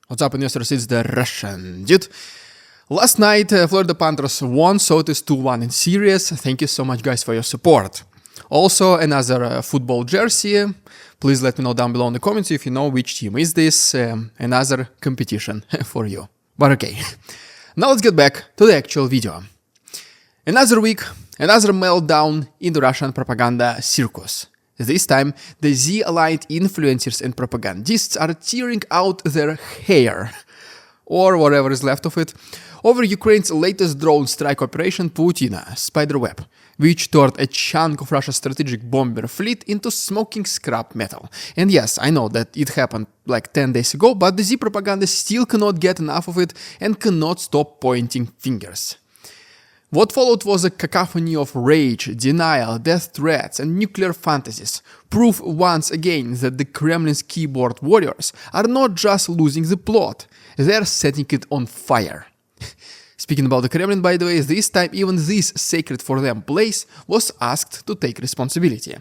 What's up, investors? It's the Russian dude. Last night, Florida Panthers won, so it is 2-1 in series. Thank you so much, guys, for your support. Also, another football jersey. Please let me know down below in the comments if you know which team is this. Another competition for you. But okay, now let's get back to the actual video. Another week, another meltdown in the Russian propaganda circus. This time, the Z-aligned influencers and propagandists are tearing out their hair, or whatever is left of it, over Ukraine's latest drone strike operation Pavutyna, Spiderweb, which turned a chunk of Russia's strategic bomber fleet into smoking scrap metal. And yes, I know that it happened like 10 days ago, but the Z propaganda still cannot get enough of it and cannot stop pointing fingers. What followed was a cacophony of rage, denial, death threats, and nuclear fantasies, proof once again that the Kremlin's keyboard warriors are not just losing the plot, they're setting it on fire. Speaking about the Kremlin, by the way, this time even this sacred for them place was asked to take responsibility.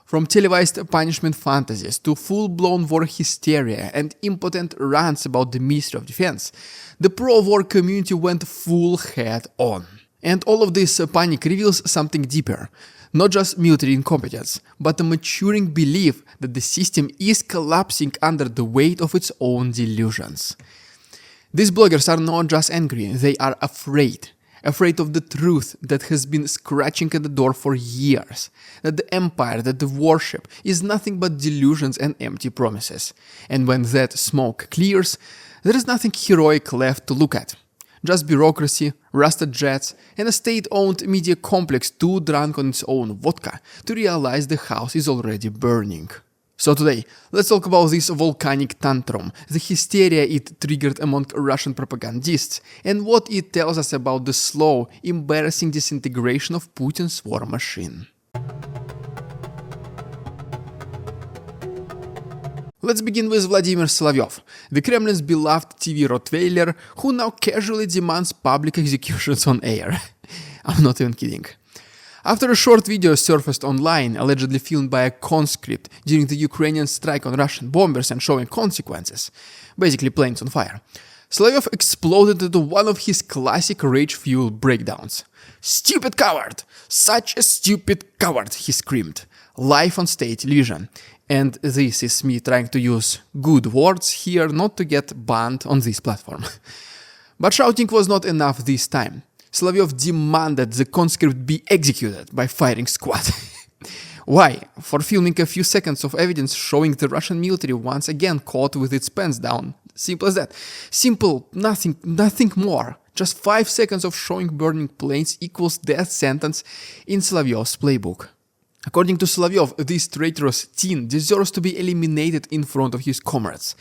From televised punishment fantasies to full-blown war hysteria and impotent rants about the Ministry of Defense, the pro-war community went full head on. And all of this panic reveals something deeper. Not just military incompetence, but a maturing belief that the system is collapsing under the weight of its own delusions. These bloggers are not just angry, they are afraid. Afraid of the truth that has been scratching at the door for years. That the empire that they worship is nothing but delusions and empty promises. And when that smoke clears, there is nothing heroic left to look at. Just bureaucracy, rusted jets, and a state-owned media complex too drunk on its own vodka to realize the house is already burning. So today, let's talk about this volcanic tantrum, the hysteria it triggered among Russian propagandists, and what it tells us about the slow, embarrassing disintegration of Putin's war machine. Let's begin with Vladimir Solovyov, the Kremlin's beloved TV Rottweiler who now casually demands public executions on air. I'm not even kidding. After a short video surfaced online, allegedly filmed by a conscript during the Ukrainian strike on Russian bombers and showing consequences, basically planes on fire, Solovyov exploded into one of his classic rage-fueled breakdowns. "Stupid coward! Such a stupid coward!" he screamed, live on state television. And this is me trying to use good words here not to get banned on this platform. But shouting was not enough this time. Solovyov demanded the conscript be executed by firing squad. Why? For filming a few seconds of evidence showing the Russian military once again caught with its pants down. Simple as that. Simple, nothing more. Just 5 seconds of showing burning planes equals death sentence in Solovyov's playbook. According to Solovyov, this traitorous teen deserves to be eliminated in front of his comrades.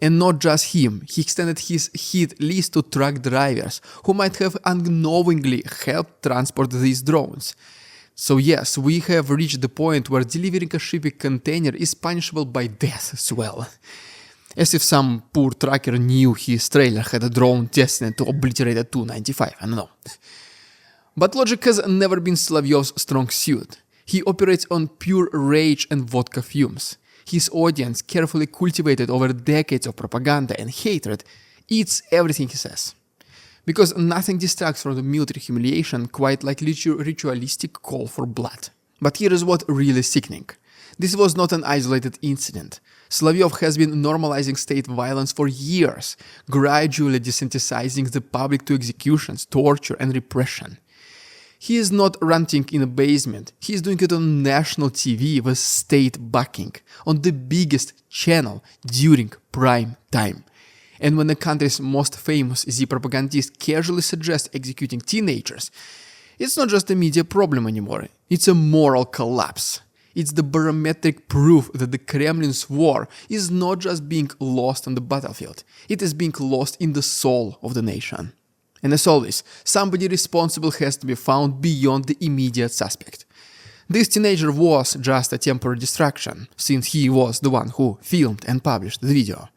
And not just him, he extended his hit list to truck drivers, who might have unknowingly helped transport these drones. So yes, we have reached the point where delivering a shipping container is punishable by death as well. As if some poor trucker knew his trailer had a drone destined to obliterate a Tu-95, I don't know. But logic has never been Solovyov's strong suit. He operates on pure rage and vodka fumes. His audience, carefully cultivated over decades of propaganda and hatred, eats everything he says. Because nothing distracts from the military humiliation quite like ritualistic call for blood. But here is what really sickening. This was not an isolated incident. Solovyov has been normalizing state violence for years, gradually desensitizing the public to executions, torture and repression. He is not ranting in a basement, he is doing it on national TV with state backing, on the biggest channel during prime time. And when the country's most famous Z propagandist casually suggests executing teenagers, it's not just a media problem anymore, it's a moral collapse. It's the barometric proof that the Kremlin's war is not just being lost on the battlefield, it is being lost in the soul of the nation. And as always, somebody responsible has to be found beyond the immediate suspect. This teenager was just a temporary distraction, since he was the one who filmed and published the video.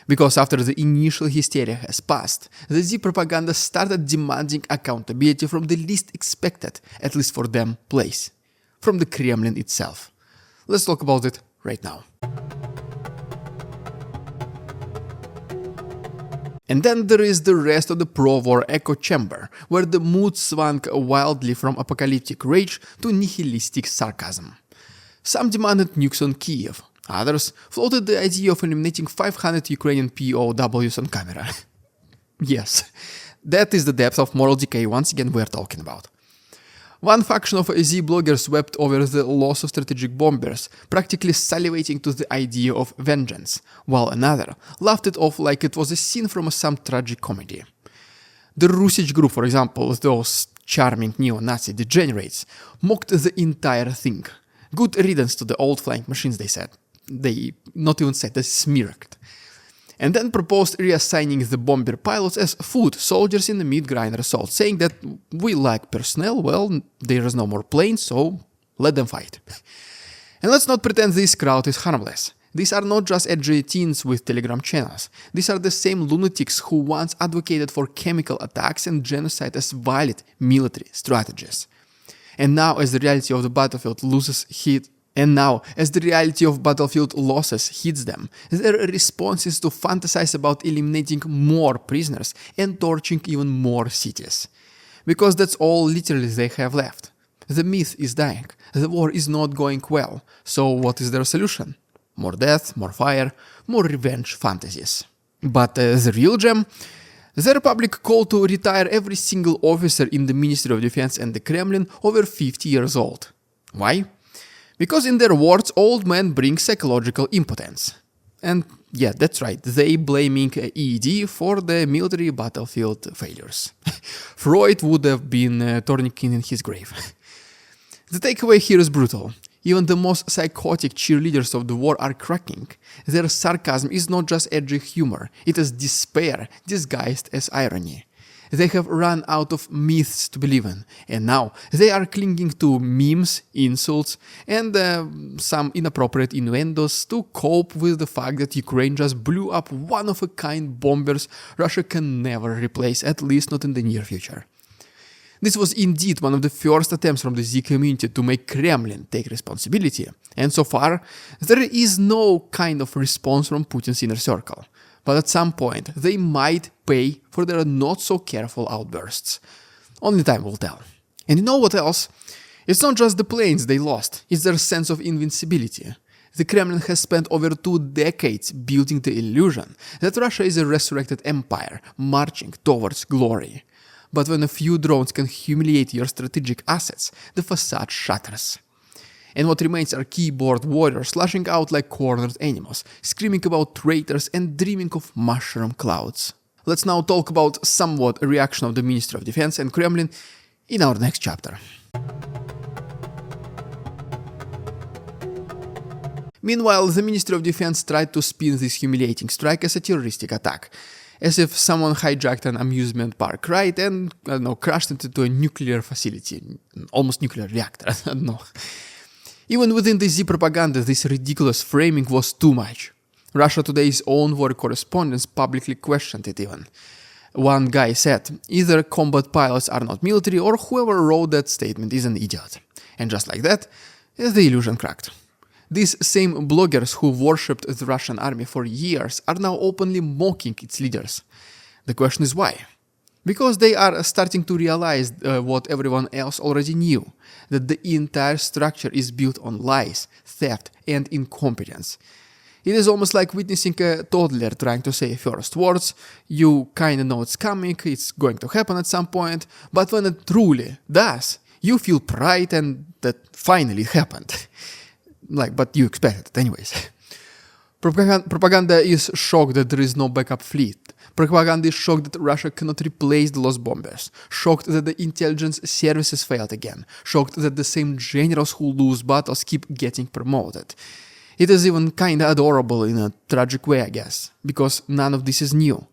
Because after the initial hysteria has passed, the Z propaganda started demanding accountability from the least expected, at least for them, place. From the Kremlin itself. Let's talk about it right now. And then there is the rest of the pro-war echo chamber, where the mood swung wildly from apocalyptic rage to nihilistic sarcasm. Some demanded nukes on Kiev, others floated the idea of eliminating 500 Ukrainian POWs on camera. Yes, that is the depth of moral decay once again we're talking about. One faction of Z bloggers wept over the loss of strategic bombers, practically salivating to the idea of vengeance, while another laughed it off like it was a scene from some tragic comedy. The Rusich group, for example, those charming neo-Nazi degenerates, mocked the entire thing. Good riddance to the old flying machines, they said. They not even said, they smirked. And then proposed reassigning the bomber pilots as foot soldiers in the mid-grinder assault, saying that we lack personnel, well, there is no more planes, so let them fight. And let's not pretend this crowd is harmless. These are not just edgy teens with Telegram channels. These are the same lunatics who once advocated for chemical attacks and genocide as valid military strategies. And now, as the reality of the battlefield losses losses hits them, their response is to fantasize about eliminating more prisoners and torching even more cities. Because that's all literally they have left. The myth is dying, the war is not going well, so what is their solution? More death, more fire, more revenge fantasies. But the real gem? The Republic called to retire every single officer in the Ministry of Defense and the Kremlin over 50 years old. Why? Because in their words, old men bring psychological impotence. And yeah, that's right, they blaming ED for the military battlefield failures. Freud would have been tourniqueting in his grave. The takeaway here is brutal. Even the most psychotic cheerleaders of the war are cracking. Their sarcasm is not just edgy humor, it is despair disguised as irony. They have run out of myths to believe in, and now they are clinging to memes, insults, and some inappropriate innuendos to cope with the fact that Ukraine just blew up one-of-a-kind bombers Russia can never replace, at least not in the near future. This was indeed one of the first attempts from the Z community to make Kremlin take responsibility, and so far, there is no kind of response from Putin's inner circle. But at some point, they might pay for their not-so-careful outbursts. Only time will tell. And you know what else? It's not just the planes they lost, it's their sense of invincibility. The Kremlin has spent over 2 decades building the illusion that Russia is a resurrected empire, marching towards glory. But when a few drones can humiliate your strategic assets, the facade shatters. And what remains are keyboard warriors lashing out like cornered animals, screaming about traitors and dreaming of mushroom clouds. Let's now talk about somewhat a reaction of the Ministry of Defense and Kremlin in our next chapter. Meanwhile, the Ministry of Defense tried to spin this humiliating strike as a terroristic attack, as if someone hijacked an amusement park ride and, crashed it into a nuclear facility, almost nuclear reactor, I don't know. Even within the Z propaganda, this ridiculous framing was too much. Russia Today's own war correspondents publicly questioned it even. One guy said, either combat pilots are not military or whoever wrote that statement is an idiot. And just like that, the illusion cracked. These same bloggers who worshipped the Russian army for years are now openly mocking its leaders. The question is why? Because they are starting to realize what everyone else already knew, that the entire structure is built on lies, theft, and incompetence. It is almost like witnessing a toddler trying to say first words. You kinda know it's coming, it's going to happen at some point, but when it truly does, you feel pride and that finally it happened. But you expected it anyways. Propaganda is shocked that there is no backup fleet. Propaganda is shocked that Russia cannot replace the lost bombers. Shocked that the intelligence services failed again. Shocked that the same generals who lose battles keep getting promoted. It is even kinda adorable in a tragic way, I guess, because none of this is new.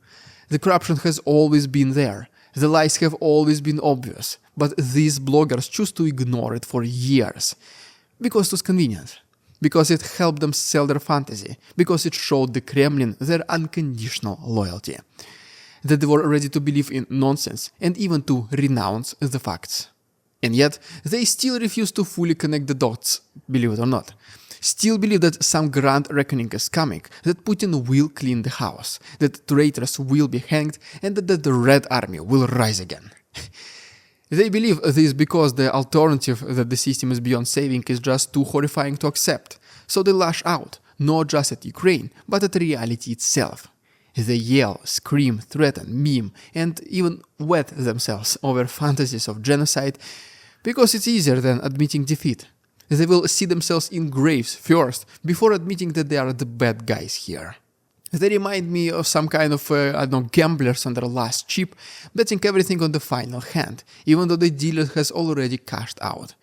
The corruption has always been there. The lies have always been obvious, but these bloggers choose to ignore it for years. Because it was convenient. Because it helped them sell their fantasy, because it showed the Kremlin their unconditional loyalty, that they were ready to believe in nonsense and even to renounce the facts. And yet, they still refuse to fully connect the dots, believe it or not. still believe that some grand reckoning is coming, that Putin will clean the house, that traitors will be hanged, and that the Red Army will rise again. They believe this because the alternative that the system is beyond saving is just too horrifying to accept, so they lash out, not just at Ukraine, but at reality itself. They yell, scream, threaten, meme, and even wet themselves over fantasies of genocide because it's easier than admitting defeat. They will see themselves in graves first before admitting that they are the bad guys here. They remind me of some kind of, gamblers on their last chip, betting everything on the final hand, even though the dealer has already cashed out.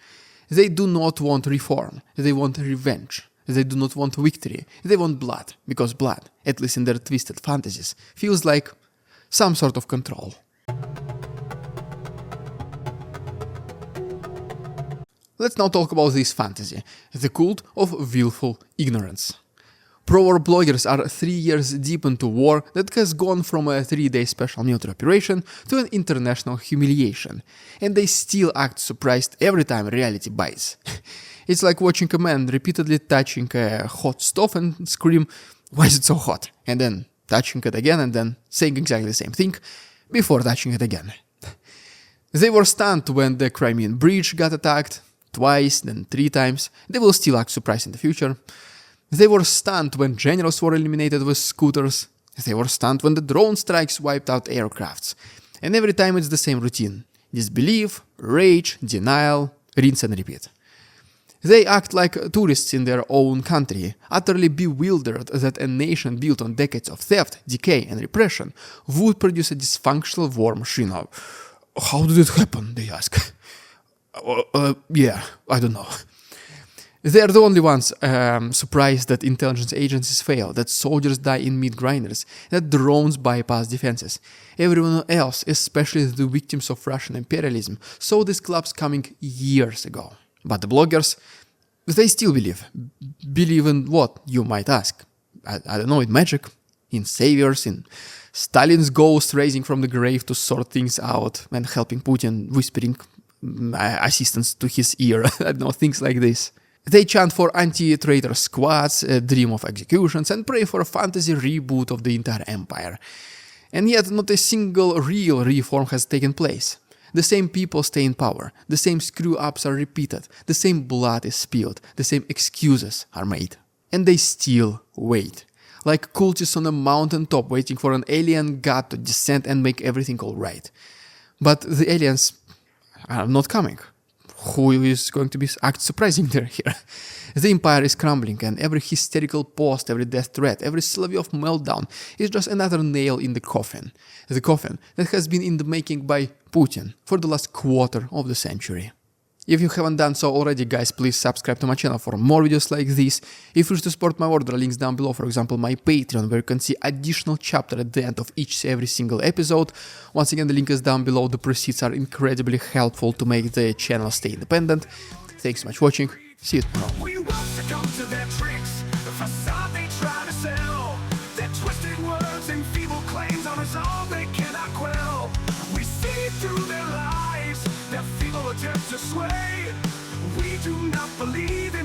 They do not want reform, they want revenge. They do not want victory, they want blood, because blood, at least in their twisted fantasies, feels like some sort of control. Let's now talk about this fantasy, the cult of willful ignorance. Pro-war bloggers are 3 years deep into war that has gone from a 3-day special military operation to an international humiliation, and they still act surprised every time reality bites. It's like watching a man repeatedly touching a hot stove and scream, "Why is it so hot?" and then touching it again and then saying exactly the same thing before touching it again. They were stunned when the Crimean bridge got attacked, twice, then 3 times. They will still act surprised in the future. They were stunned when generals were eliminated with scooters. They were stunned when the drone strikes wiped out aircrafts. And every time it's the same routine. Disbelief, rage, denial, rinse and repeat. They act like tourists in their own country, utterly bewildered that a nation built on decades of theft, decay and repression would produce a dysfunctional war machine. How did it happen, they ask. I don't know. They are the only ones surprised that intelligence agencies fail, that soldiers die in meat grinders, that drones bypass defenses. Everyone else, especially the victims of Russian imperialism, saw these collapse coming years ago. But the bloggers, they still believe. Believe in what, you might ask? I don't know, in magic, in saviors, in Stalin's ghost rising from the grave to sort things out and helping Putin, whispering assistance to his ear. I don't know, things like this. They chant for anti-traitor squads, dream of executions, and pray for a fantasy reboot of the entire empire. And yet not a single real reform has taken place. The same people stay in power, the same screw-ups are repeated, the same blood is spilled, the same excuses are made. And they still wait. Like cultists on a mountain top waiting for an alien god to descend and make everything alright. But the aliens are not coming. Who is going to be act surprising there here? The empire is crumbling, and every hysterical post, every death threat, every Solovyov meltdown is just another nail in the coffin. The coffin that has been in the making by Putin for the last quarter of the century. If you haven't done so already, guys, please subscribe to my channel for more videos like this. If you wish to support my work, there are links down below, for example my Patreon, where you can see additional chapter at the end of every single episode. Once again, the link is down below. The proceeds are incredibly helpful to make the channel stay independent. Thanks so much for watching. See you tomorrow. We won't succumb to their tricks, the facade they try to sell, their twisted words and feeble claims on us all they cannot quell. We see through their lies, their feeble attempts to sway. We do not believe in